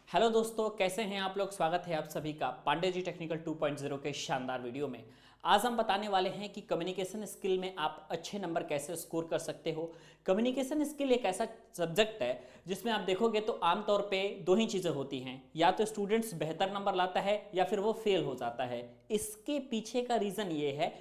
Hello दोस्तों, कैसे हैं आप लोग। स्वागत है आप सभी का पांडे जी टेक्निकल 2.0 के शानदार वीडियो में। आज हम बताने वाले हैं कि कम्युनिकेशन स्किल में आप अच्छे नंबर कैसे स्कोर कर सकते हो। कम्युनिकेशन स्किल एक ऐसा सब्जेक्ट है जिसमें आप देखोगे तो आमतौर पे दो ही चीज़ें होती हैं, या तो स्टूडेंट्स बेहतर नंबर लाता है या फिर वो फेल हो जाता है। इसके पीछे का रीज़न ये है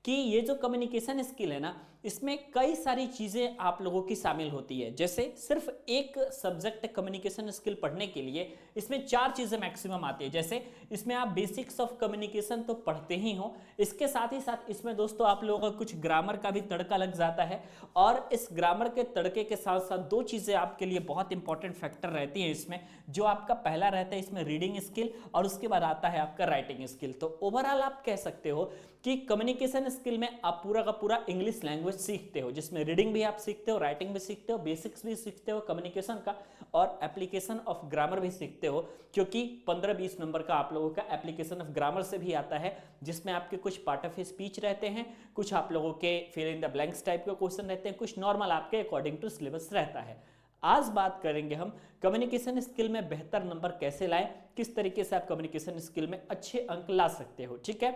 कि ये जो कम्युनिकेशन स्किल है ना, इसमें कई सारी चीज़ें आप लोगों की शामिल होती है। जैसे सिर्फ एक सब्जेक्ट कम्युनिकेशन स्किल पढ़ने के लिए इसमें चार चीज़ें मैक्सिमम आती है। जैसे इसमें आप बेसिक्स ऑफ कम्युनिकेशन तो पढ़ते ही हो, इसके साथ ही साथ इसमें दोस्तों आप लोगों का कुछ ग्रामर का भी तड़का लग जाता है। और इस ग्रामर के तड़के के साथ साथ दो चीज़ें आपके लिए बहुत इंपॉर्टेंट फैक्टर रहती हैं इसमें। जो आपका पहला रहता है इसमें रीडिंग स्किल, और उसके बाद आता है आपका राइटिंग स्किल। तो ओवरऑल आप कह सकते हो कि कम्युनिकेशन स्किल में आप पूरा का पूरा इंग्लिश लैंग्वेज सीखते हो, जिसमें रीडिंग भी आप सीखते हो, राइटिंग भी सीखते हो, बेसिक्स भी सीखते हो कम्युनिकेशन का, और एप्लीकेशन ऑफ ग्रामर भी सीखते हो। क्योंकि 15-20 नंबर का आप लोगों का एप्लीकेशन ऑफ ग्रामर से भी आता है, जिसमें आपके कुछ पार्ट ऑफ स्पीच रहते हैं, कुछ आप लोगों के fill in the blanks type के क्वेश्चन रहते हैं, कुछ नॉर्मल आपके अकॉर्डिंग टू सिलेबस रहता है। आज बात करेंगे हम कम्युनिकेशन स्किल में बेहतर नंबर कैसे लाएं, किस तरीके से आप कम्युनिकेशन स्किल में अच्छे अंक ला सकते हो। ठीक है,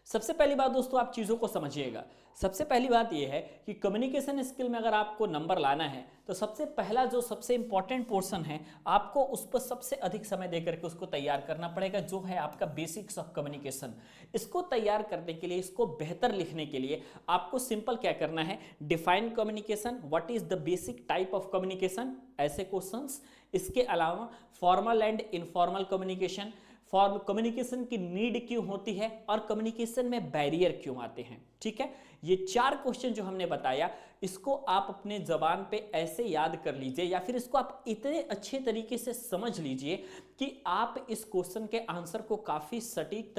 सबसे पहली बात दोस्तों आप चीज़ों को समझिएगा। सबसे पहली बात यह है कि कम्युनिकेशन स्किल में अगर आपको नंबर लाना है तो सबसे पहला जो सबसे इंपॉर्टेंट पोर्शन है, आपको उस पर सबसे अधिक समय देकर के उसको तैयार करना पड़ेगा, जो है आपका बेसिक्स ऑफ कम्युनिकेशन। इसको तैयार करने के लिए, इसको बेहतर लिखने के लिए आपको सिंपल क्या करना है, define communication, what is the basic type of communication, ऐसे क्वेश्चंस। इसके अलावा formal and informal communication, form communication की नीड क्यों होती है और कम्युनिकेशन में बैरियर क्यों आते हैं। ठीक है, ये चार क्वेश्चन जो हमने बताया, इसको आप अपने जबान पे ऐसे याद कर लीजिए, या फिर इसको आप इतने अच्छे तरीके से समझ लीजिए कि आप इस क्वेश्चन के आंसर को काफी सटीक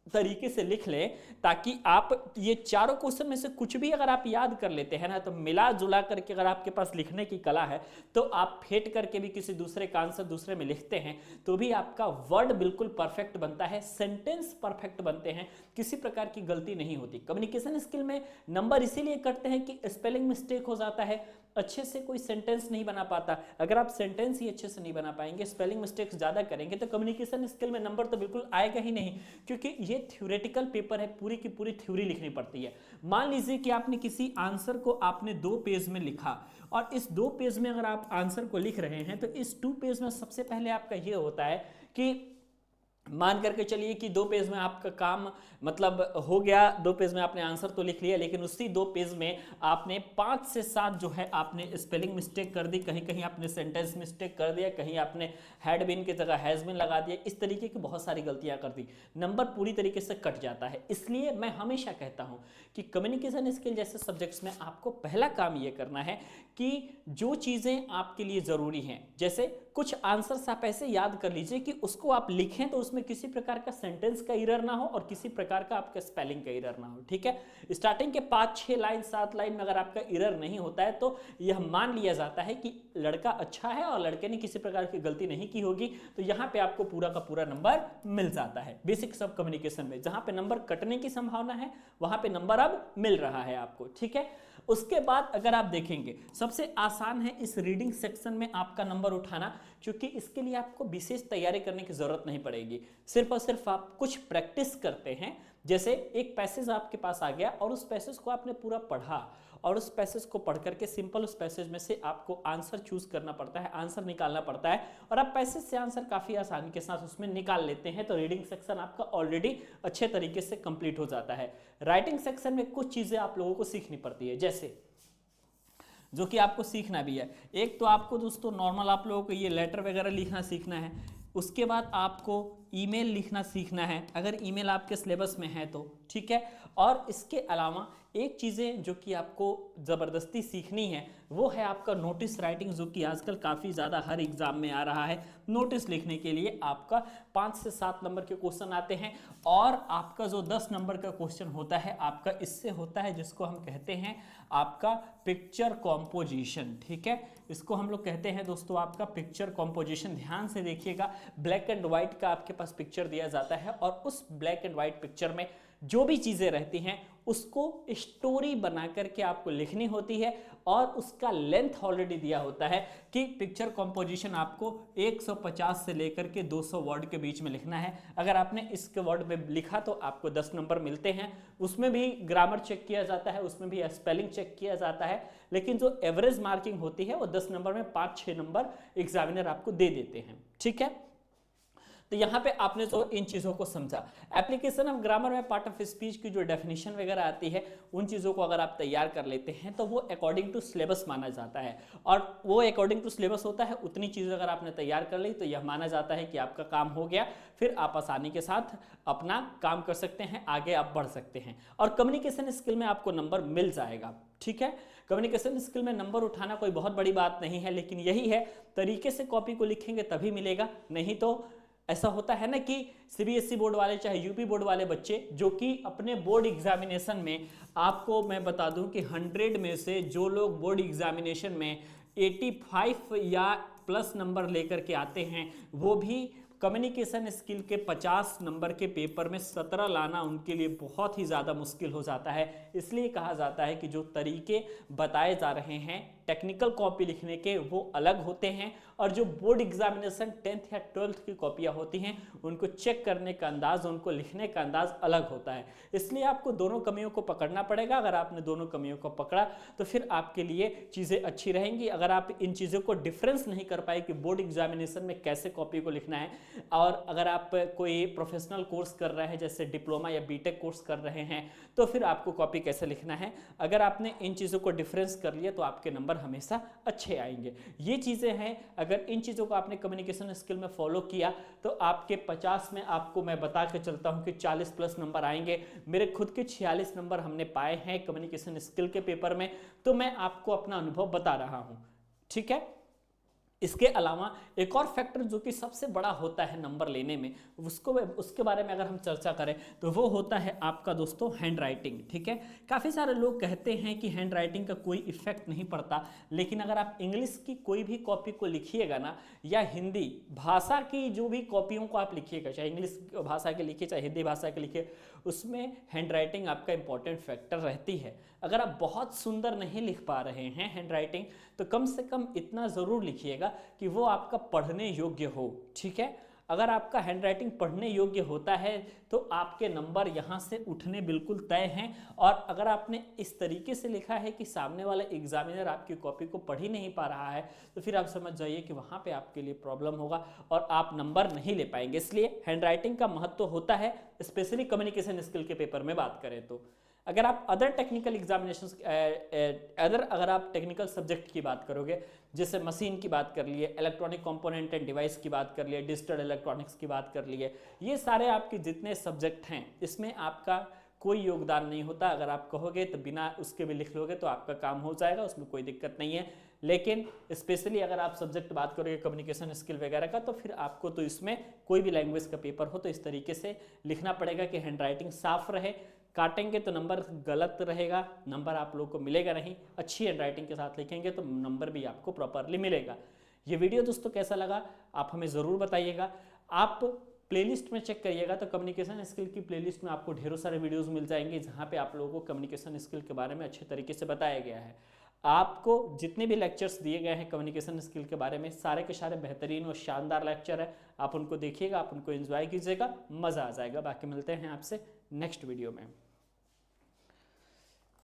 तरीके से लिख लें, ताकि आप ये चारों क्वेश्चन में से कुछ भी अगर आप याद कर लेते हैं ना, तो मिला जुला करके अगर आपके पास लिखने की कला है तो आप फेंट करके भी किसी दूसरे का आंसर दूसरे में लिखते हैं तो भी आपका वर्ड बिल्कुल परफेक्ट बनता है, सेंटेंस परफेक्ट बनते हैं, किसी प्रकार की गलती नहीं होती। कम्युनिकेशन स्किल में नंबर इसीलिए कटते हैं कि स्पेलिंग मिस्टेक हो जाता है, अच्छे से कोई सेंटेंस नहीं बना पाता। अगर आप सेंटेंस ही अच्छे से नहीं बना पाएंगे, स्पेलिंग मिस्टेक्स ज़्यादा करेंगे, तो कम्युनिकेशन स्किल में नंबर तो बिल्कुल आएगा ही नहीं, क्योंकि ये थ्योरेटिकल पेपर है, पूरी की पूरी थ्योरी लिखनी पड़ती है। मान लीजिए कि आपने किसी आंसर को आपने 2 पेज में लिखा, और इस 2 पेज में अगर आप आंसर को लिख रहे हैं तो इस 2 पेज में सबसे पहले आपका ये होता है कि मान करके चलिए कि 2 पेज में आपका काम मतलब हो गया, 2 पेज में आपने आंसर तो लिख लिया, लेकिन उसी 2 पेज में आपने 5 से 7 जो है आपने स्पेलिंग मिस्टेक कर दी, कहीं कहीं आपने सेंटेंस मिस्टेक कर दिया, कहीं आपने हैड बीन की जगह हैज बीन लगा दिया, इस तरीके की बहुत सारी गलतियां कर दी, नंबर पूरी तरीके से कट जाता है। इसलिए मैं हमेशा कहता हूं कि कम्युनिकेशन स्किल जैसे सब्जेक्ट्स में आपको पहला काम यह करना है कि जो चीज़ें आपके लिए ज़रूरी हैं, जैसे कुछ आंसर्स आप ऐसे याद कर लीजिए कि उसको आप लिखें तो उसमें किसी प्रकार का सेंटेंस का एरर ना हो और किसी प्रकार का आपका स्पेलिंग का एरर ना हो। ठीक है, स्टार्टिंग के 5-6 लाइन 7 लाइन में अगर आपका एरर नहीं होता है तो यह मान लिया जाता है कि लड़का अच्छा है और लड़के ने किसी प्रकार की गलती नहीं की होगी, तो यहां पे आपको पूरा का पूरा नंबर मिल जाता है। बेसिक्स ऑफ कम्युनिकेशन में जहां पे नंबर कटने की संभावना है वहां पे नंबर अब मिल रहा है आपको। ठीक है, उसके बाद अगर आप देखेंगे सबसे आसान है इस रीडिंग सेक्शन में आपका नंबर उठाना, क्योंकि इसके लिए आपको विशेष तैयारी करने की जरूरत नहीं पड़ेगी, सिर्फ और सिर्फ आप कुछ प्रैक्टिस करते हैं। जैसे एक पैसेज आपके पास आ गया और उस पैसेज को आपने पूरा पढ़ा, और उस पैसेज को पढ़ करके सिंपल उस पैसेज में से आपको आंसर चूज करना पड़ता है, आंसर निकालना पड़ता है, और आप पैसेज से आंसर काफी आसानी के साथ उसमें निकाल लेते हैं, तो रीडिंग सेक्शन आपका ऑलरेडी अच्छे तरीके से कंप्लीट हो जाता है। राइटिंग सेक्शन में कुछ चीजें आप लोगों को सीखनी पड़ती है, जैसे जो कि आपको सीखना भी है। एक तो आपको दोस्तों नॉर्मल आप लोगों को ये लेटर वगैरह लिखना सीखना है, उसके बाद आपको ईमेल लिखना सीखना है, अगर ईमेल आपके सिलेबस में है तो। ठीक है, और इसके अलावा एक चीज़ें जो कि आपको ज़बरदस्ती सीखनी है वो है आपका नोटिस राइटिंग, जो कि आजकल काफ़ी ज़्यादा हर एग्ज़ाम में आ रहा है। नोटिस लिखने के लिए आपका 5 से 7 नंबर के क्वेश्चन आते हैं, और आपका जो 10 नंबर का क्वेश्चन होता है आपका इससे होता है, जिसको हम कहते हैं आपका पिक्चर कॉम्पोजिशन। ठीक है, इसको हम लोग कहते हैं दोस्तों आपका पिक्चर कॉम्पोजिशन। ध्यान से देखिएगा, ब्लैक एंड व्हाइट का आपके पास पिक्चर दिया जाता है, और उस ब्लैक एंड व्हाइट पिक्चर में जो भी चीज़ें रहती हैं उसको स्टोरी बना करके आपको लिखनी होती है और उसका लेंथ ऑलरेडी दिया होता है कि पिक्चर कंपोजिशन आपको 150 से लेकर के 200 वर्ड के बीच में लिखना है। अगर आपने इसके वर्ड में लिखा तो आपको 10 नंबर मिलते हैं। उसमें भी ग्रामर चेक किया जाता है, उसमें भी स्पेलिंग चेक किया जाता है, लेकिन जो एवरेज मार्किंग होती है वो 10 नंबर में 5-6 नंबर एग्जामिनर आपको दे देते हैं। ठीक है, तो यहाँ पे आपने जो इन चीज़ों को समझा, एप्लीकेशन ऑफ ग्रामर में पार्ट ऑफ स्पीच की जो डेफिनेशन वगैरह आती है उन चीज़ों को अगर आप तैयार कर लेते हैं तो वो अकॉर्डिंग टू सिलेबस माना जाता है, और वो अकॉर्डिंग टू सिलेबस होता है। उतनी चीज़ अगर आपने तैयार कर ली तो यह माना जाता है कि आपका काम हो गया, फिर आप आसानी के साथ अपना काम कर सकते हैं, आगे आप बढ़ सकते हैं और कम्युनिकेशन स्किल में आपको नंबर मिल जाएगा। ठीक है, कम्युनिकेशन स्किल में नंबर उठाना कोई बहुत बड़ी बात नहीं है, लेकिन यही है तरीके से कॉपी को लिखेंगे तभी मिलेगा। नहीं तो ऐसा होता है ना कि सीबीएसई बोर्ड वाले चाहे यूपी बोर्ड वाले बच्चे जो कि अपने बोर्ड एग्जामिनेशन में, आपको मैं बता दूं कि 100 में से जो लोग बोर्ड एग्जामिनेशन में 85 या प्लस नंबर लेकर के आते हैं, वो भी कम्युनिकेशन स्किल के 50 नंबर के पेपर में 17 लाना उनके लिए बहुत ही ज़्यादा मुश्किल हो जाता है। इसलिए कहा जाता है कि जो तरीके बताए जा रहे हैं टेक्निकल कॉपी लिखने के वो अलग होते हैं, और जो बोर्ड एग्जामिनेशन 10th या 12th की कॉपियाँ होती हैं उनको चेक करने का अंदाज, उनको लिखने का अंदाज अलग होता है। इसलिए आपको दोनों कमियों को पकड़ना पड़ेगा। अगर आपने दोनों कमियों को पकड़ा तो फिर आपके लिए चीज़ें अच्छी रहेंगी। अगर आप इन चीज़ों को डिफरेंस नहीं कर पाए कि बोर्ड एग्जामिनेशन में कैसे कॉपी को लिखना है, और अगर आप कोई प्रोफेशनल कोर्स कर रहे हैं जैसे डिप्लोमा या बीटेक कोर्स कर रहे हैं तो फिर आपको कॉपी कैसे लिखना है, अगर आपने इन चीज़ों को डिफरेंस कर लिया तो आपके नंबर हमेशा अच्छे आएंगे। ये चीज़ें हैं, अगर इन चीज़ों को आपने कम्युनिकेशन स्किल में फॉलो किया तो आपके 50 में आपको मैं बता के चलता हूं कि 40 प्लस नंबर आएंगे। मेरे खुद के 46 नंबर हमने पाए हैं कम्युनिकेशन स्किल के पेपर में, तो मैं आपको अपना अनुभव बता रहा हूं। ठीक है, इसके अलावा एक और फैक्टर जो कि सबसे बड़ा होता है नंबर लेने में, उसके बारे में अगर हम चर्चा करें तो वो होता है आपका दोस्तों हैंड राइटिंग। ठीक है, काफ़ी सारे लोग कहते हैं कि हैंड राइटिंग का कोई इफेक्ट नहीं पड़ता, लेकिन अगर आप इंग्लिश की कोई भी कॉपी को लिखिएगा ना, या हिंदी भाषा की जो भी कॉपियों को आप लिखिएगा, चाहे इंग्लिश भाषा के लिखिए चाहे हिंदी भाषा के लिखिए, उसमें हैंड राइटिंग आपका इंपॉर्टेंट फैक्टर रहती है। अगर आप बहुत सुंदर नहीं लिख पा रहे हैं हैंड राइटिंग, तो कम से कम इतना ज़रूर लिखिएगा कि वो आपका पढ़ने योग्य हो। ठीक है, अगर आपका हैंड राइटिंग पढ़ने योग्य होता है तो आपके नंबर यहाँ से उठने बिल्कुल तय हैं। और अगर आपने इस तरीके से लिखा है कि सामने वाला एग्जामिनर आपकी कॉपी को पढ़ ही नहीं पा रहा है, तो फिर आप समझ जाइए कि वहाँ पे आपके लिए प्रॉब्लम होगा और आप नंबर नहीं ले पाएंगे। इसलिए हैंड राइटिंग का महत्व होता है, स्पेशली कम्युनिकेशन स्किल के पेपर में बात करें तो। अगर आप अदर टेक्निकल एग्जामिनेशंस अगर आप टेक्निकल सब्जेक्ट की बात करोगे, जैसे मशीन की बात कर लिए, इलेक्ट्रॉनिक कंपोनेंट एंड डिवाइस की बात कर लिए, डिजिटल इलेक्ट्रॉनिक्स की बात कर लिए, ये सारे आपके जितने सब्जेक्ट हैं इसमें आपका कोई योगदान नहीं होता। अगर आप कहोगे तो बिना उसके भी लिख लोगे तो आपका काम हो जाएगा, उसमें कोई दिक्कत नहीं है। लेकिन स्पेशली अगर आप सब्जेक्ट बात करोगे कम्युनिकेशन स्किल वगैरह का, तो फिर आपको तो इसमें कोई भी लैंग्वेज का पेपर हो तो इस तरीके से लिखना पड़ेगा कि हैंड राइटिंग साफ रहे। काटेंगे तो नंबर गलत रहेगा, नंबर आप लोग को मिलेगा नहीं। अच्छी हैंड राइटिंग के साथ लिखेंगे तो नंबर भी आपको प्रॉपरली मिलेगा। ये वीडियो दोस्तों कैसा लगा आप हमें ज़रूर बताइएगा। आप प्लेलिस्ट में चेक करिएगा तो कम्युनिकेशन स्किल की प्लेलिस्ट में आपको ढेरों सारे वीडियोस मिल जाएंगे जहाँ पे आप लोगों को कम्युनिकेशन स्किल के बारे में अच्छे तरीके से बताया गया है। आपको जितने भी लेक्चर्स दिए गए हैं कम्युनिकेशन स्किल के बारे में, सारे के सारे बेहतरीन और शानदार लेक्चर है। आप उनको देखिएगा, आप उनको एंजॉय कीजिएगा, मज़ा आ जाएगा। बाकी मिलते हैं आपसे नेक्स्ट वीडियो में।